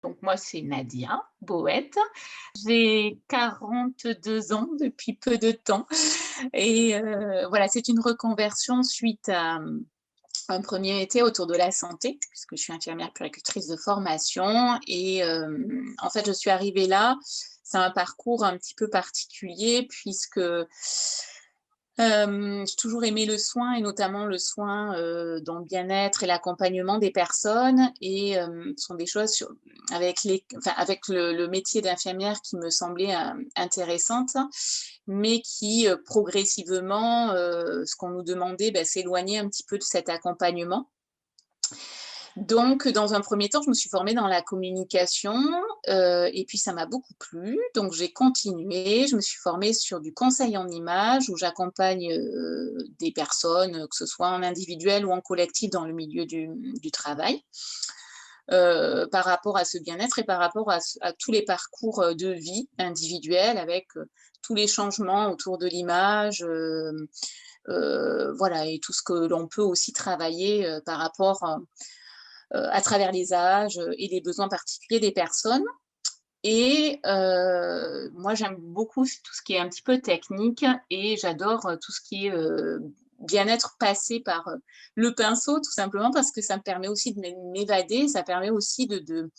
Donc moi, c'est Nadia Boët. J'ai 42 ans depuis peu de temps et voilà, c'est une reconversion suite à, un premier métier autour de la santé, puisque je suis infirmière puéricultrice de formation et en fait, je suis arrivée là. C'est un parcours un petit peu particulier puisque, j'ai toujours aimé le soin et notamment le soin, dans le bien-être et l'accompagnement des personnes et ce sont des choses avec le métier d'infirmière qui me semblait, intéressantes, mais qui, progressivement, ce qu'on nous demandait, s'éloignait un petit peu de cet accompagnement. Donc, dans un premier temps, je me suis formée dans la communication, et puis ça m'a beaucoup plu. Donc j'ai continué, je me suis formée sur du conseil en images où j'accompagne, des personnes, que ce soit en individuel ou en collectif dans le milieu du travail, par rapport à ce bien-être et par rapport à tous les parcours, de vie individuels avec, tous les changements autour de l'image, voilà et tout ce que l'on peut aussi travailler, par rapport, à travers les âges et les besoins particuliers des personnes. Et moi, j'aime beaucoup tout ce qui est un petit peu technique et j'adore tout ce qui est bien-être passé par le pinceau, tout simplement parce que ça me permet aussi de m'évader, ça permet aussi de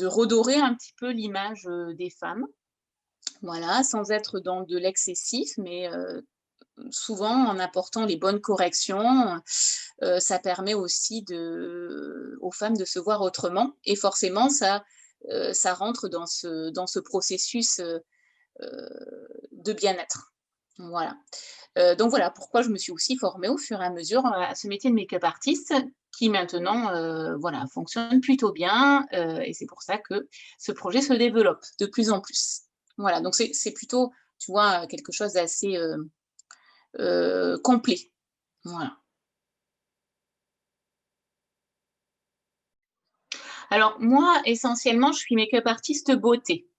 redorer un petit peu l'image des femmes, voilà, sans être dans de l'excessif, mais souvent en apportant les bonnes corrections, ça permet aussi aux femmes de se voir autrement et forcément ça rentre dans ce processus, de bien-être. Voilà. Donc voilà pourquoi je me suis aussi formée au fur et à mesure à ce métier de make-up artist qui maintenant, voilà, fonctionne plutôt bien, et c'est pour ça que ce projet se développe de plus en plus. Voilà, donc c'est plutôt, tu vois, quelque chose d'assez, complet. Voilà. Alors moi, essentiellement, je suis make-up artiste beauté.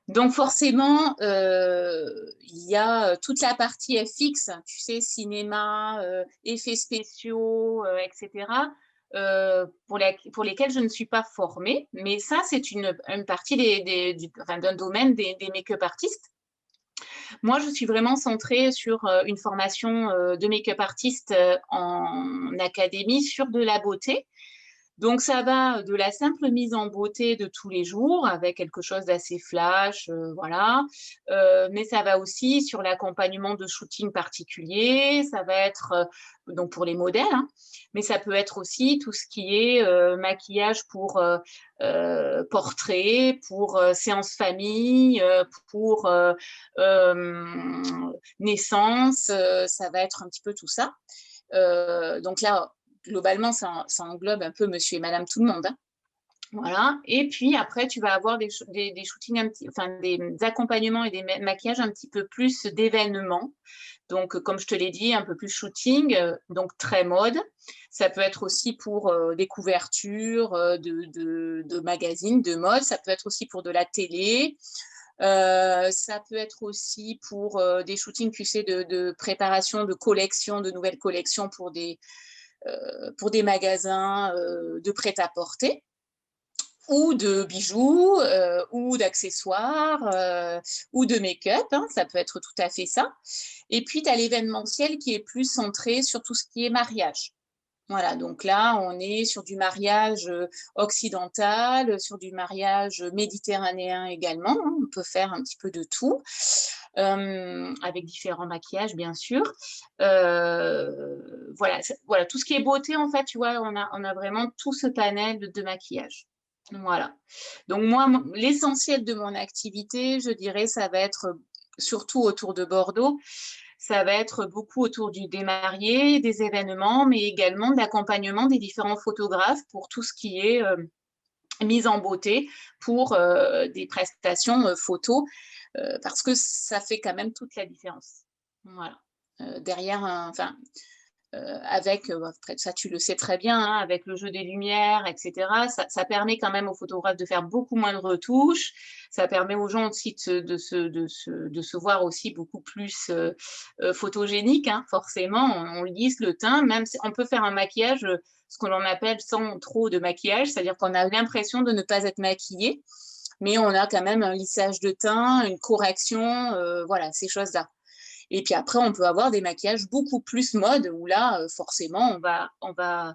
Donc forcément, il y a, toute la partie FX, tu sais, cinéma, effets spéciaux, et cetera, pour lesquels je ne suis pas formée. Mais ça, c'est une partie d'un domaine des make-up artistes. Moi, je suis vraiment centrée sur, une formation, de make-up artiste, en académie sur de la beauté. Donc ça va de la simple mise en beauté de tous les jours avec quelque chose d'assez flash, voilà. Mais ça va aussi sur l'accompagnement de shooting particuliers, ça va être, donc pour les modèles, hein, mais ça peut être aussi tout ce qui est, maquillage pour, portrait, pour, séance famille, pour, naissance, ça va être un petit peu tout ça. Donc là, globalement, ça englobe un peu monsieur et madame tout le monde, hein. Voilà. Et puis après, tu vas avoir des shootings, enfin des accompagnements et des maquillages un petit peu plus d'événements. Donc, comme je te l'ai dit, un peu plus shooting, donc très mode. Ça peut être aussi pour des couvertures de magazines, de mode. Ça peut être aussi pour de la télé. Ça peut être aussi pour des shootings, tu sais, de préparation de collections, de nouvelles collections pour des magasins de prêt-à-porter ou de bijoux ou d'accessoires ou de make-up, hein, ça peut être tout à fait ça. Et puis, tu as l'événementiel qui est plus centré sur tout ce qui est mariage. Voilà, donc là, on est sur du mariage occidental, sur du mariage méditerranéen également, hein, on peut faire un petit peu de tout, avec différents maquillages, bien sûr. Voilà, voilà, tout ce qui est beauté, en fait, tu vois, on a vraiment tout ce panel de maquillage. Voilà. Donc moi, l'essentiel de mon activité, je dirais, ça va être surtout autour de Bordeaux. Ça va être beaucoup autour des mariés, des événements, mais également de l'accompagnement des différents photographes pour tout ce qui est mise en beauté pour des prestations photos, parce que ça fait quand même toute la différence. Voilà. Derrière, enfin, avec, après ça tu le sais très bien, hein, avec le jeu des lumières, etc. Ça permet quand même aux photographes de faire beaucoup moins de retouches. Ça permet aux gens aussi de se voir aussi beaucoup plus photogénique, hein, forcément. On lisse le teint, même si on peut faire un maquillage, ce que l'on appelle sans trop de maquillage, c'est-à-dire qu'on a l'impression de ne pas être maquillé, mais on a quand même un lissage de teint, une correction, voilà, ces choses-là. Et puis après, on peut avoir des maquillages beaucoup plus mode, où là, forcément, on va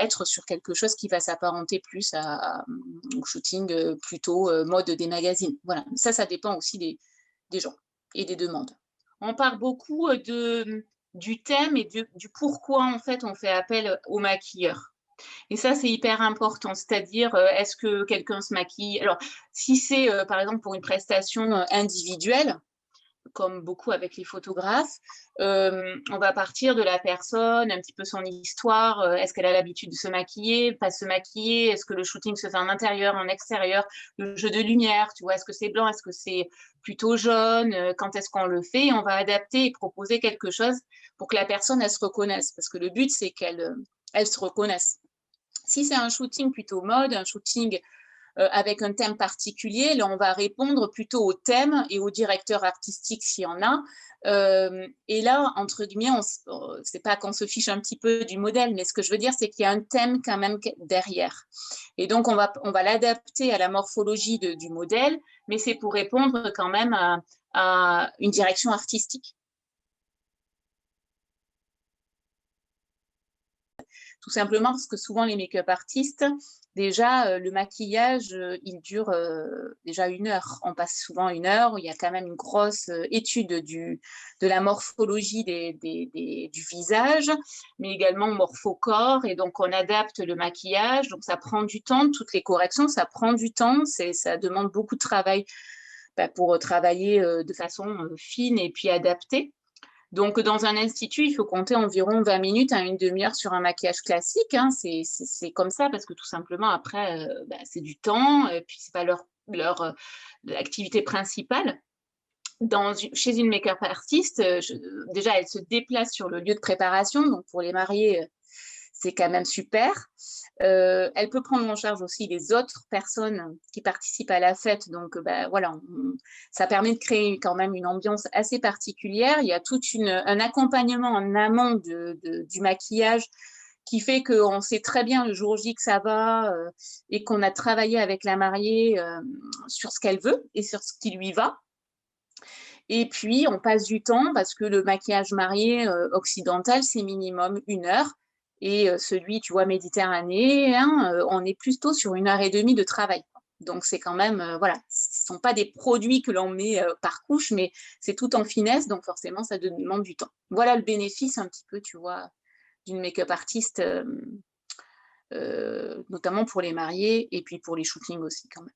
être sur quelque chose qui va s'apparenter plus au shooting plutôt mode des magazines. Voilà, ça dépend aussi des gens et des demandes. On parle beaucoup du thème et du pourquoi, en fait, on fait appel aux maquilleurs. Et ça, c'est hyper important, c'est-à-dire, est-ce que quelqu'un se maquille? Alors, si c'est, par exemple, pour une prestation individuelle, comme beaucoup avec les photographes, on va partir de la personne, un petit peu son histoire, est-ce qu'elle a l'habitude de se maquiller, pas se maquiller, est-ce que le shooting se fait en intérieur, en extérieur, le jeu de lumière, tu vois, est-ce que c'est blanc, est-ce que c'est plutôt jaune, quand est-ce qu'on le fait, et on va adapter et proposer quelque chose pour que la personne, elle se reconnaisse, parce que le but, c'est qu'elle se reconnaisse. Si c'est un shooting plutôt mode, un shooting avec un thème particulier, là, on va répondre plutôt au thème et au directeur artistique s'il y en a. Et là, entre guillemets, c'est pas qu'on se fiche un petit peu du modèle, mais ce que je veux dire, c'est qu'il y a un thème quand même derrière. Et donc, on va l'adapter à la morphologie du modèle, mais c'est pour répondre quand même à une direction artistique. Tout simplement parce que souvent les make-up artistes, déjà le maquillage, il dure déjà 1 heure. On passe souvent 1 heure. Il y a quand même une grosse étude de la morphologie du visage, mais également morpho-corps. Et donc on adapte le maquillage. Donc ça prend du temps. Toutes les corrections, ça prend du temps. Ça demande beaucoup de travail pour travailler de façon fine et puis adaptée. Donc, dans un institut, il faut compter environ 20 minutes à une demi-heure sur un maquillage classique, hein. C'est comme ça, parce que tout simplement, après, c'est du temps, et puis ce n'est pas leur activité principale. Chez une make-up artiste, déjà, elle se déplace sur le lieu de préparation. Donc, pour les mariés, c'est quand même super. Elle peut prendre en charge aussi les autres personnes qui participent à la fête. Donc, voilà, ça permet de créer quand même une ambiance assez particulière. Il y a tout un accompagnement en amont du maquillage qui fait qu'on sait très bien le jour J que ça va et qu'on a travaillé avec la mariée sur ce qu'elle veut et sur ce qui lui va. Et puis, on passe du temps parce que le maquillage marié occidental, c'est minimum 1 heure. Et celui, tu vois, méditerranéen, on est plutôt sur 1 heure et demie de travail. Donc, c'est quand même, voilà, ce ne sont pas des produits que l'on met par couche, mais c'est tout en finesse. Donc, forcément, ça demande du temps. Voilà le bénéfice un petit peu, tu vois, d'une make-up artiste, notamment pour les mariés et puis pour les shootings aussi, quand même.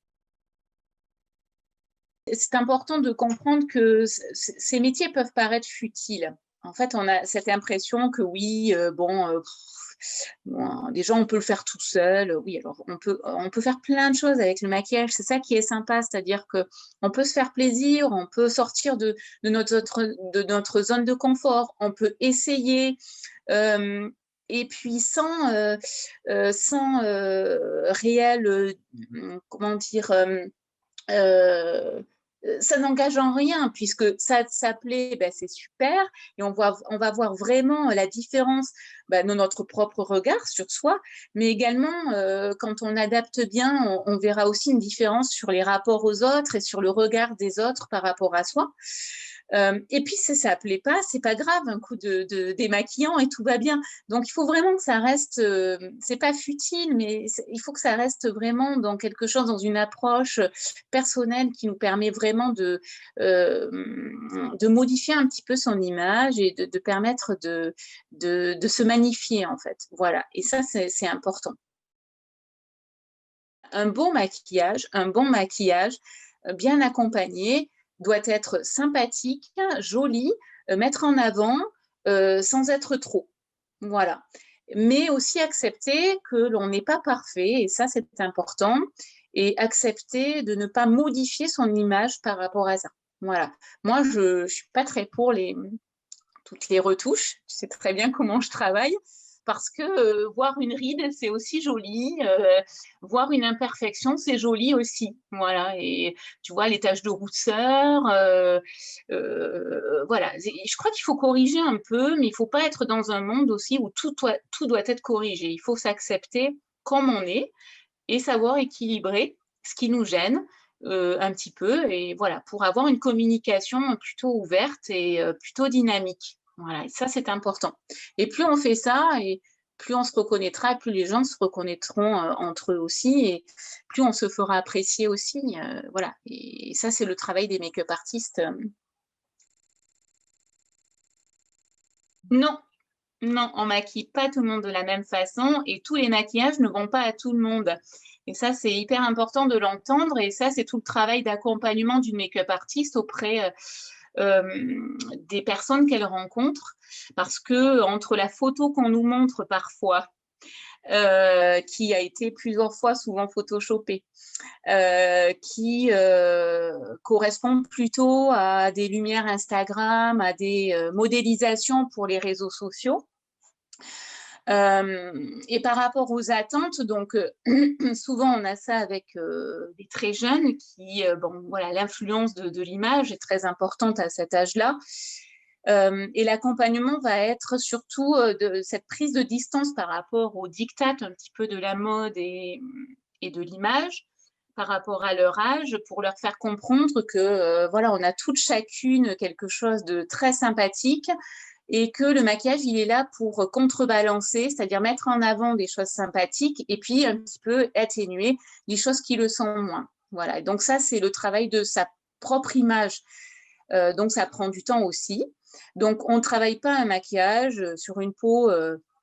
C'est important de comprendre que ces métiers peuvent paraître futiles. En fait, on a cette impression que oui, déjà, on peut le faire tout seul. Oui, alors on peut faire plein de choses avec le maquillage. C'est ça qui est sympa, c'est-à-dire qu'on peut se faire plaisir, on peut sortir de notre zone de confort, on peut essayer. Et puis sans réel, comment dire, ça n'engage en rien, puisque ça plaît, c'est super, et on va voir vraiment la différence de notre propre regard sur soi, mais également, quand on adapte bien, on verra aussi une différence sur les rapports aux autres et sur le regard des autres par rapport à soi. Et puis, si ça ne plaît pas, c'est pas grave, un coup de démaquillant et tout va bien. Donc, il faut vraiment que ça reste, c'est pas futile, mais il faut que ça reste vraiment dans quelque chose, dans une approche personnelle qui nous permet vraiment de modifier un petit peu son image et de permettre de se magnifier, en fait. Voilà. Et ça, c'est important. Un bon maquillage bien accompagné, doit être sympathique, joli, mettre en avant sans être trop. Voilà. Mais aussi accepter que l'on n'est pas parfait, et ça, c'est important, et accepter de ne pas modifier son image par rapport à ça. Voilà. Moi, je ne suis pas très pour toutes les retouches. Tu sais très bien comment je travaille. Parce que voir une ride, c'est aussi joli. Voir une imperfection, c'est joli aussi. Voilà. Et tu vois, les taches de rousseur. Voilà. Je crois qu'il faut corriger un peu, mais il ne faut pas être dans un monde aussi où tout doit être corrigé. Il faut s'accepter comme on est et savoir équilibrer ce qui nous gêne un petit peu. Et voilà, pour avoir une communication plutôt ouverte et plutôt dynamique. Voilà, et ça, c'est important. Et plus on fait ça, et plus on se reconnaîtra, plus les gens se reconnaîtront entre eux aussi, et plus on se fera apprécier aussi. Voilà, et ça, c'est le travail des make-up artistes. Non, non, on maquille pas tout le monde de la même façon, et tous les maquillages ne vont pas à tout le monde. Et ça, c'est hyper important de l'entendre, et ça, c'est tout le travail d'accompagnement du make-up artiste auprès des personnes qu'elle rencontre, parce que entre la photo qu'on nous montre parfois, qui a été plusieurs fois souvent photoshopée, qui correspond plutôt à des lumières Instagram, à des modélisations pour les réseaux sociaux. Et par rapport aux attentes, donc souvent on a ça avec des très jeunes qui, bon voilà, l'influence de l'image est très importante à cet âge-là. Et l'accompagnement va être surtout de cette prise de distance par rapport aux diktats un petit peu de la mode et de l'image par rapport à leur âge, pour leur faire comprendre que voilà, on a toutes chacune quelque chose de très sympathique, et que le maquillage, il est là pour contrebalancer, c'est-à-dire mettre en avant des choses sympathiques et puis un petit peu atténuer les choses qui le sont moins. Voilà, donc ça, c'est le travail de sa propre image. Donc, ça prend du temps aussi. Donc, on ne travaille pas un maquillage sur une peau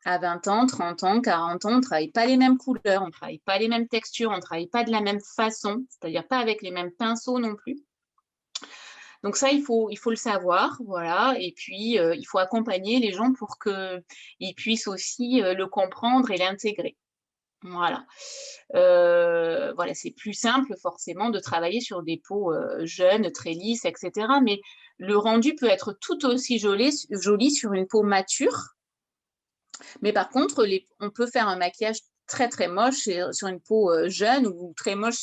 à 20 ans, 30 ans, 40 ans. On ne travaille pas les mêmes couleurs, on ne travaille pas les mêmes textures, on ne travaille pas de la même façon, c'est-à-dire pas avec les mêmes pinceaux non plus. Donc ça, il faut le savoir, voilà. Et puis, il faut accompagner les gens pour qu'ils puissent aussi le comprendre et l'intégrer. Voilà. Voilà, c'est plus simple forcément de travailler sur des peaux jeunes, très lisses, etc. Mais le rendu peut être tout aussi joli sur une peau mature. Mais par contre, on peut faire un maquillage très très moche sur une peau jeune, ou très moche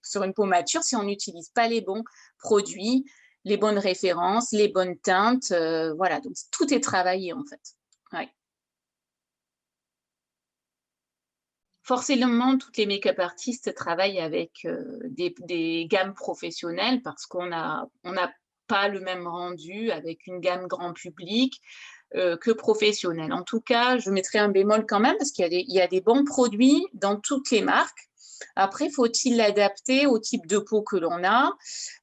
sur une peau mature si on n'utilise pas les bons produits, les bonnes références, les bonnes teintes. Voilà, donc tout est travaillé en fait. Ouais. Forcément, toutes les make-up artistes travaillent avec des gammes professionnelles, parce qu'on n'a pas le même rendu avec une gamme grand public que professionnelle. En tout cas, je mettrai un bémol quand même, parce qu'il y a des bons produits dans toutes les marques. Après, faut-il l'adapter au type de peau que l'on a,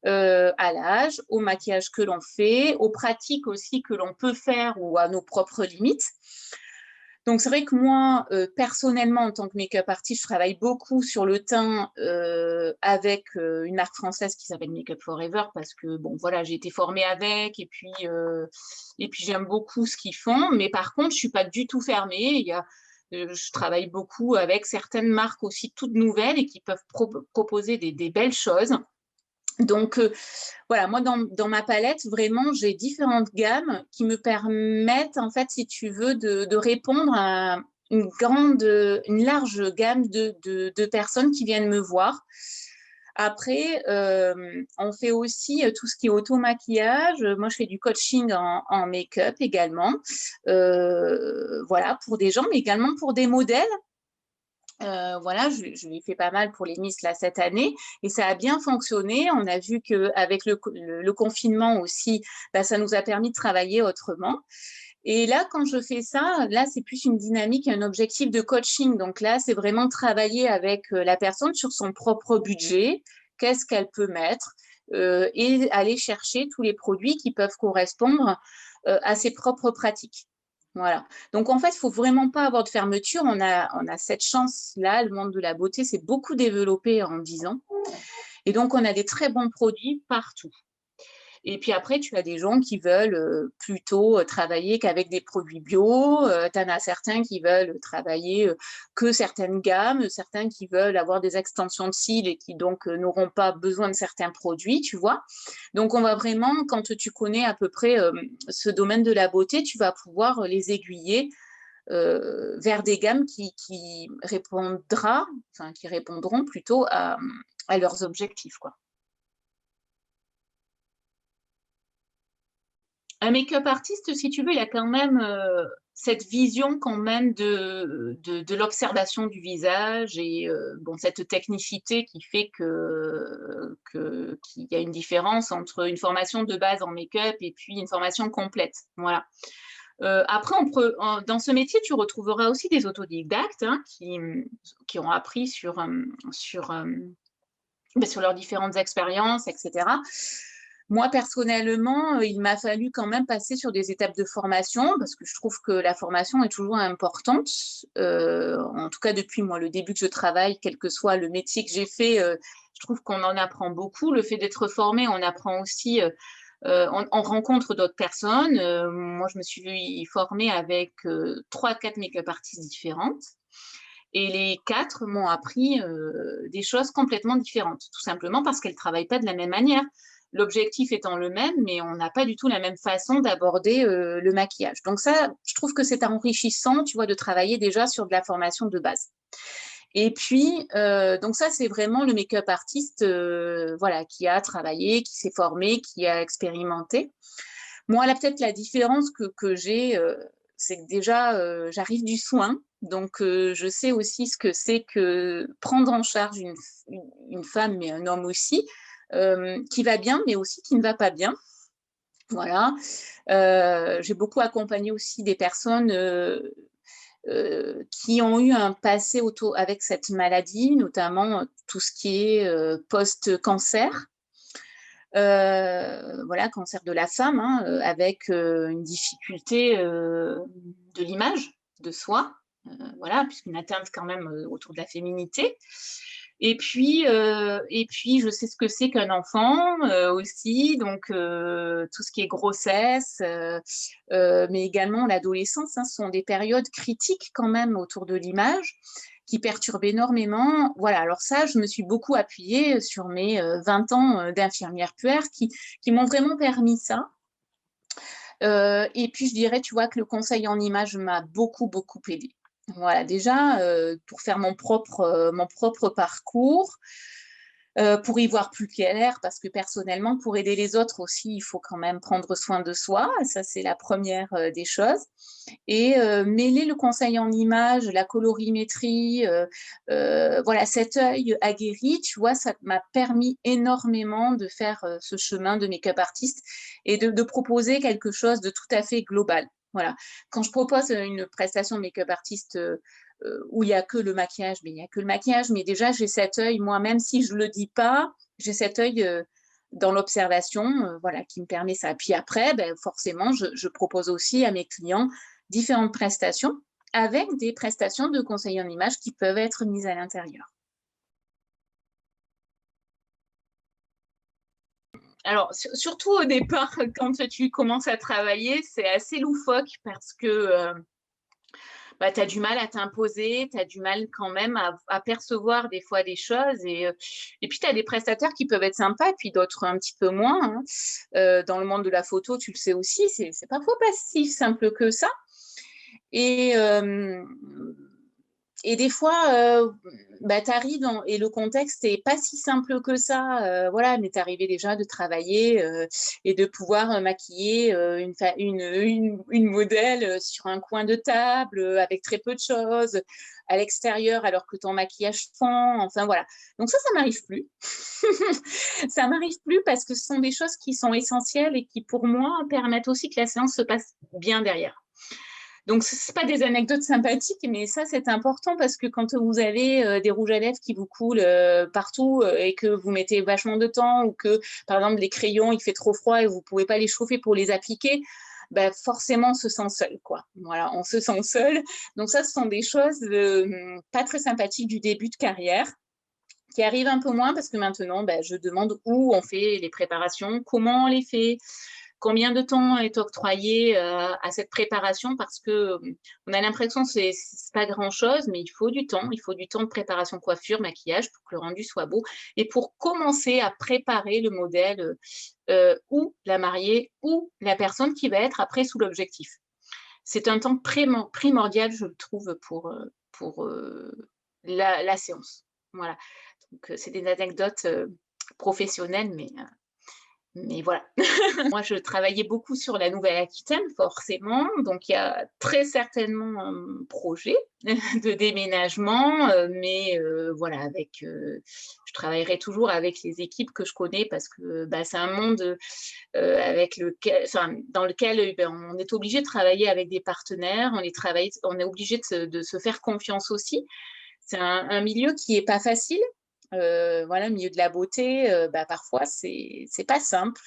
à l'âge, au maquillage que l'on fait, aux pratiques aussi que l'on peut faire, ou à nos propres limites. Donc, c'est vrai que moi, personnellement, en tant que make-up artiste, je travaille beaucoup sur le teint avec une marque française qui s'appelle Make Up Forever, parce que, bon, voilà, j'ai été formée avec, et puis j'aime beaucoup ce qu'ils font. Mais par contre, je ne suis pas du tout fermée. Je travaille beaucoup avec certaines marques aussi toutes nouvelles et qui peuvent proposer des belles choses. Donc, voilà, moi, dans ma palette, vraiment, j'ai différentes gammes qui me permettent, en fait, si tu veux, de répondre à une large gamme de personnes qui viennent me voir. Après, on fait aussi tout ce qui est auto-maquillage. Moi, je fais du coaching en make-up également. Voilà, pour des gens, mais également pour des modèles. Voilà, je l'ai fait pas mal pour les Miss là cette année, et ça a bien fonctionné. On a vu qu'avec le confinement aussi, bah, ça nous a permis de travailler autrement. Et là, quand je fais ça, là, c'est plus une dynamique, un objectif de coaching. Donc là, c'est vraiment travailler avec la personne sur son propre budget, qu'est-ce qu'elle peut mettre, et aller chercher tous les produits qui peuvent correspondre à ses propres pratiques. Voilà. Donc, en fait, il ne faut vraiment pas avoir de fermeture. On a cette chance-là. Le monde de la beauté s'est beaucoup développé en 10 ans. Et donc, on a des très bons produits partout. Et puis après, tu as des gens qui veulent plutôt travailler qu'avec des produits bio. Tu en as certains qui veulent travailler que certaines gammes, certains qui veulent avoir des extensions de cils et qui donc n'auront pas besoin de certains produits, tu vois. Donc, on va vraiment, quand tu connais à peu près ce domaine de la beauté, tu vas pouvoir les aiguiller vers des gammes qui répondront plutôt à leurs objectifs, quoi. Un make-up artiste, si tu veux, il a quand même cette vision quand même de l'observation du visage et bon, cette technicité qui fait qu'il y a une différence entre une formation de base en make-up et puis une formation complète. Voilà. Après, dans ce métier, tu retrouveras aussi des autodidactes hein, qui ont appris sur leurs différentes expériences, etc. Moi, personnellement, il m'a fallu quand même passer sur des étapes de formation parce que je trouve que la formation est toujours importante. En tout cas, depuis moi, le début que je travaille, quel que soit le métier que j'ai fait, je trouve qu'on en apprend beaucoup. Le fait d'être formé, on apprend aussi, on rencontre d'autres personnes. Moi, je me suis formée avec 3-4 make-up artistes différentes. Et les 4 m'ont appris des choses complètement différentes, tout simplement parce qu'elles ne travaillent pas de la même manière. L'objectif étant le même, mais on n'a pas du tout la même façon d'aborder le maquillage. Donc ça, je trouve que c'est enrichissant, tu vois, de travailler déjà sur de la formation de base. Et puis, donc ça, c'est vraiment le make-up artiste voilà, qui a travaillé, qui s'est formé, qui a expérimenté. Moi, là, peut-être la différence que j'ai, c'est que déjà, j'arrive du soin. Donc, je sais aussi ce que c'est que prendre en charge une femme, mais un homme aussi, qui va bien, mais aussi qui ne va pas bien. Voilà. J'ai beaucoup accompagné aussi des personnes qui ont eu un passé avec cette maladie, notamment tout ce qui est post-cancer. Voilà, cancer de la femme, hein, avec une difficulté de l'image de soi, voilà, puisqu'une atteinte quand même autour de la féminité. Et puis, je sais ce que c'est qu'un enfant aussi, donc tout ce qui est grossesse, mais également l'adolescence, hein, ce sont des périodes critiques quand même autour de l'image qui perturbe énormément. Voilà, alors ça, je me suis beaucoup appuyée sur mes 20 ans d'infirmière puère qui m'ont vraiment permis ça. Et puis, je dirais, tu vois, que le conseil en image m'a beaucoup, beaucoup aidée. Voilà, déjà, pour faire mon propre parcours, pour y voir plus clair, parce que personnellement, pour aider les autres aussi, il faut quand même prendre soin de soi. Ça, c'est la première des choses. Et mêler le conseil en images, la colorimétrie, voilà, cet œil aguerri, tu vois, ça m'a permis énormément de faire ce chemin de make-up artiste et de proposer quelque chose de tout à fait global. Voilà. Quand je propose une prestation de make-up artiste où il n'y a que le maquillage, mais il n'y a que le maquillage, mais déjà j'ai cet œil, moi, même si je ne le dis pas, j'ai cet œil dans l'observation, voilà, qui me permet ça. Puis après, ben, forcément, je propose aussi à mes clients différentes prestations avec des prestations de conseil en image qui peuvent être mises à l'intérieur. Alors, surtout au départ, quand tu commences à travailler, c'est assez loufoque parce que bah, tu as du mal à t'imposer, tu as du mal quand même à percevoir des fois des choses. Et puis, tu as des prestataires qui peuvent être sympas, et puis d'autres un petit peu moins. Hein. Dans le monde de la photo, tu le sais aussi, c'est parfois pas si simple que ça. Et des fois, bah, tu arrives et le contexte n'est pas si simple que ça. Voilà, mais tu arrivé déjà de travailler et de pouvoir maquiller une modèle sur un coin de table avec très peu de choses à l'extérieur alors que ton maquillage fond. Enfin, voilà. Donc ça m'arrive plus. Ça m'arrive plus parce que ce sont des choses qui sont essentielles et qui, pour moi, permettent aussi que la séance se passe bien derrière. Donc, ce n'est pas des anecdotes sympathiques, mais ça, c'est important parce que quand vous avez des rouges à lèvres qui vous coulent partout et que vous mettez vachement de temps ou que, par exemple, les crayons, il fait trop froid et vous ne pouvez pas les chauffer pour les appliquer, ben, forcément, on se sent seul, quoi. Voilà, on se sent seul. Donc, ça, ce sont des choses pas très sympathiques du début de carrière qui arrive un peu moins parce que maintenant, je demande où on fait les préparations, comment on les fait, combien de temps est octroyé à cette préparation, parce que on a l'impression que c'est pas grand-chose, mais il faut du temps. Il faut du temps de préparation coiffure, maquillage pour que le rendu soit beau et pour commencer à préparer le modèle ou la mariée ou la personne qui va être après sous l'objectif. C'est un temps primordial, je le trouve, pour la séance. Voilà. Donc, c'est des anecdotes professionnelles, mais voilà. Moi, je travaillais beaucoup sur la Nouvelle-Aquitaine, forcément. Donc, il y a très certainement un projet de déménagement, mais voilà, je travaillerai toujours avec les équipes que je connais parce que c'est un monde dans lequel on est obligé de travailler avec des partenaires, on est obligé de se faire confiance aussi. C'est un milieu qui n'est pas facile. Voilà, le milieu de la beauté, parfois, c'est pas simple.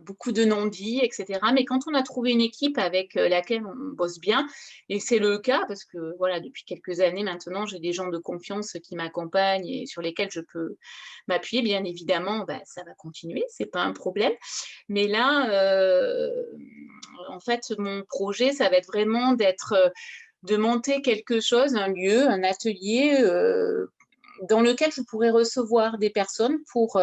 Beaucoup de non-dits, etc. Mais quand on a trouvé une équipe avec laquelle on bosse bien, et c'est le cas parce que voilà, depuis quelques années maintenant, j'ai des gens de confiance qui m'accompagnent et sur lesquels je peux m'appuyer, bien évidemment, ça va continuer, c'est pas un problème. Mais là, en fait, mon projet, ça va être vraiment de monter quelque chose, un lieu, un atelier dans lequel je pourrais recevoir des personnes pour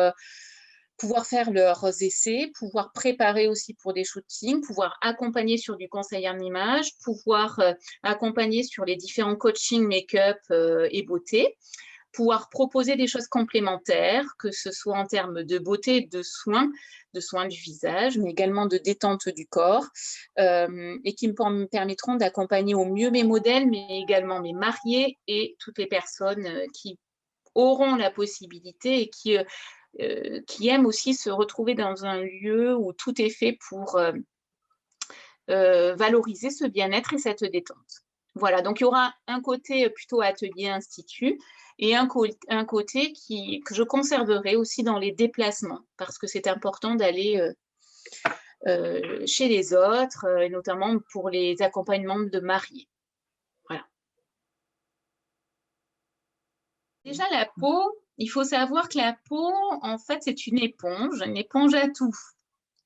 pouvoir faire leurs essais, pouvoir préparer aussi pour des shootings, pouvoir accompagner sur du conseil en image, pouvoir accompagner sur les différents coachings make-up et beauté, pouvoir proposer des choses complémentaires, que ce soit en termes de beauté, de soins du visage, mais également de détente du corps, et qui me permettront d'accompagner au mieux mes modèles, mais également mes mariés et toutes les personnes qui auront la possibilité et qui aiment aussi se retrouver dans un lieu où tout est fait pour valoriser ce bien-être et cette détente. Voilà, donc il y aura un côté plutôt atelier-institut et un côté que je conserverai aussi dans les déplacements, parce que c'est important d'aller chez les autres, et notamment pour les accompagnements de mariés. Voilà. Déjà, la peau, il faut savoir que la peau, en fait, c'est une éponge à tout.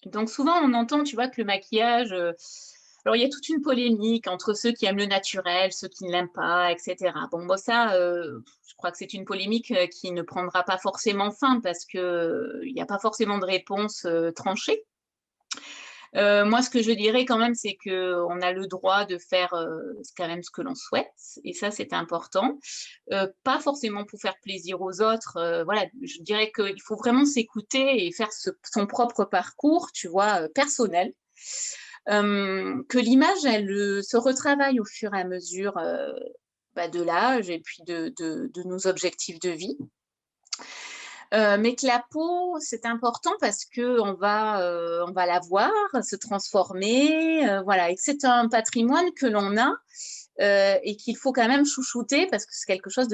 Donc, souvent, on entend, tu vois, que le maquillage... alors, il y a toute une polémique entre ceux qui aiment le naturel, ceux qui ne l'aiment pas, etc. Bon, ça, je crois que c'est une polémique qui ne prendra pas forcément fin parce qu'il n'y a pas forcément de réponse tranchée. Moi, ce que je dirais quand même, c'est qu'on a le droit de faire quand même ce que l'on souhaite, et ça, c'est important. Pas forcément pour faire plaisir aux autres. Voilà, je dirais qu'il faut vraiment s'écouter et faire son propre parcours, tu vois, personnel. Que l'image, elle se retravaille au fur et à mesure de l'âge et puis de nos objectifs de vie. Mais que la peau, c'est important parce qu'on va la voir se transformer, voilà, et que c'est un patrimoine que l'on a et qu'il faut quand même chouchouter parce que c'est quelque chose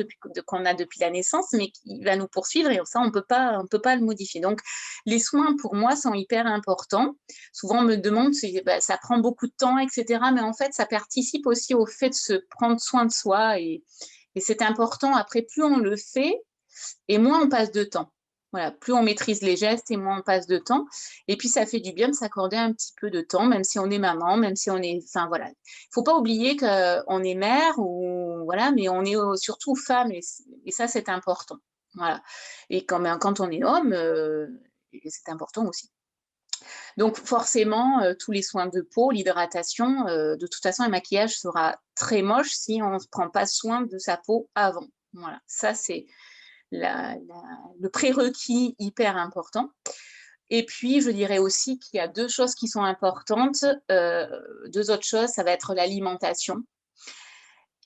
qu'on a depuis la naissance, mais qui va nous poursuivre et ça, on peut pas le modifier. Donc, les soins, pour moi, sont hyper importants. Souvent, on me demande si ça prend beaucoup de temps, etc. Mais en fait, ça participe aussi au fait de se prendre soin de soi et c'est important. Après, plus on le fait, et moins on passe de temps. Voilà, plus on maîtrise les gestes et moins on passe de temps. Et puis, ça fait du bien de s'accorder un petit peu de temps, même si on est maman, même si on est... Enfin, voilà. Il ne faut pas oublier qu'on est mère, voilà, mais on est surtout femme, et ça, c'est important. Voilà. Et quand on est homme, c'est important aussi. Donc, forcément, tous les soins de peau, l'hydratation, de toute façon, un maquillage sera très moche si on ne prend pas soin de sa peau avant. Voilà, ça, c'est le prérequis hyper important. Et puis, je dirais aussi qu'il y a deux choses qui sont importantes. Deux autres choses, ça va être l'alimentation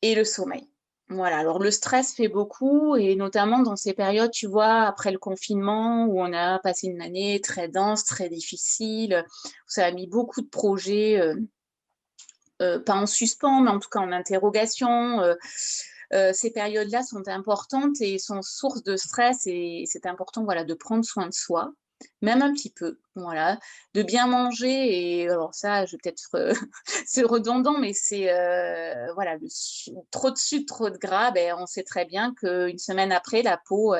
et le sommeil. Voilà, alors le stress fait beaucoup et notamment dans ces périodes, tu vois, après le confinement où on a passé une année très dense, très difficile, ça a mis beaucoup de projets, pas en suspens, mais en tout cas en interrogation. Ces périodes-là sont importantes et sont source de stress et c'est important, voilà, de prendre soin de soi. même un petit peu, voilà. De bien manger et alors ça, je vais peut-être, c'est redondant, mais c'est, voilà, trop de sucre, trop de gras, ben on sait très bien qu'une semaine après, la peau,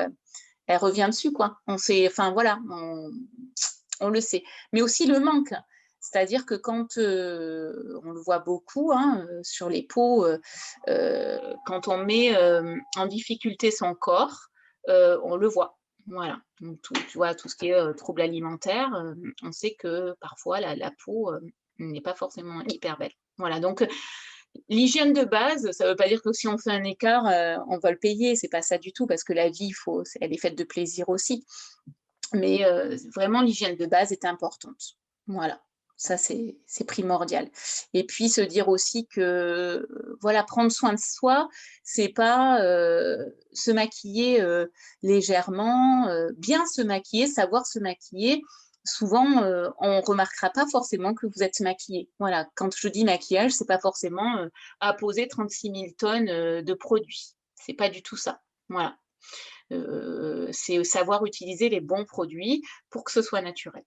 elle revient dessus, quoi. On sait enfin voilà, on le sait. Mais aussi le manque, c'est-à-dire que quand, on le voit beaucoup, hein, sur les peaux, quand on met, en difficulté son corps, on le voit. Voilà, donc tout tu vois, tout ce qui est, troubles alimentaires, on sait que parfois la peau, n'est pas forcément hyper belle. Voilà, donc l'hygiène de base, ça ne veut pas dire que si on fait un écart, on va le payer, c'est pas ça du tout, parce que la vie, il faut elle est faite de plaisir aussi. Mais vraiment l'hygiène de base est importante. Voilà, ça c'est primordial. Et puis se dire aussi que, voilà, prendre soin de soi, c'est pas, se maquiller, légèrement, bien se maquiller, savoir se maquiller. Souvent, on remarquera pas forcément que vous êtes maquillée. Voilà, quand je dis maquillage, c'est pas forcément, apposer 36 000 tonnes, de produits. C'est pas du tout ça. Voilà. C'est savoir utiliser les bons produits pour que ce soit naturel.